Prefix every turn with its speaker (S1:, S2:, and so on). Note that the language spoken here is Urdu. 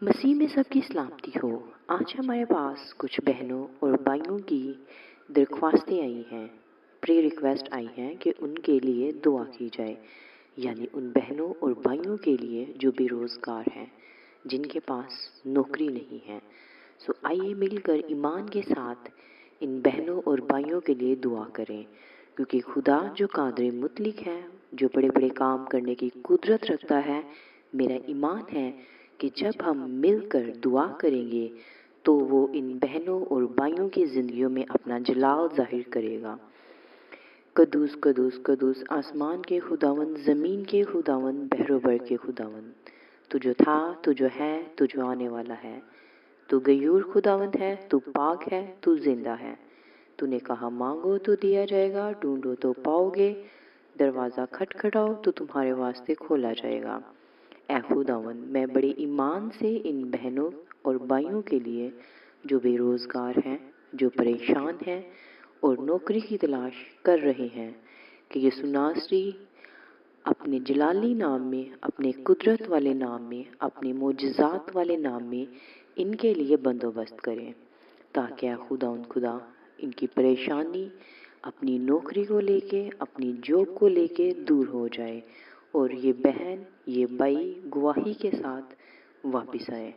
S1: مسیح میں سب کی سلامتی ہو۔ آج ہمارے پاس کچھ بہنوں اور بھائیوں کی درخواستیں آئی ہیں، ریکویسٹ آئی ہیں کہ ان کے لیے دعا کی جائے، یعنی ان بہنوں اور بھائیوں کے لیے جو بے روزگار ہیں، جن کے پاس نوکری نہیں ہے۔ آئیے مل کر ایمان کے ساتھ ان بہنوں اور بھائیوں کے لیے دعا کریں، کیونکہ خدا جو قادر مطلق ہے، جو بڑے بڑے کام کرنے کی قدرت رکھتا ہے، میرا ایمان ہے کہ جب ہم مل کر دعا کریں گے تو وہ ان بہنوں اور بھائیوں کی زندگیوں میں اپنا جلال ظاہر کرے گا۔ قدوس قدوس قدوس آسمان کے خداوند، زمین کے خداوند، بحر و بر کے خداوند، تو جو تھا، تو جو ہے، تو جو آنے والا ہے، تو غیور خداوند ہے، تو پاک ہے، تو زندہ ہے۔ تو نے کہا مانگو تو دیا جائے گا، ڈھونڈو تو پاؤ گے، دروازہ کھٹکھٹاؤ تو تمہارے واسطے کھولا جائے گا۔ اے خداوند، میں بڑے ایمان سے ان بہنوں اور بھائیوں کے لیے جو بے روزگار ہیں، جو پریشان ہیں اور نوکری کی تلاش کر رہے ہیں، کہ یسوع ناصری اپنے جلالی نام میں، اپنے قدرت والے نام میں، اپنے معجزات والے نام میں ان کے لیے بندوبست کریں، تاکہ اے خدا ان کی پریشانی اپنی نوکری کو لے کے، اپنی جاب کو لے کے دور ہو جائے، اور یہ بہن، یہ بھائی گواہی کے ساتھ واپس آئے۔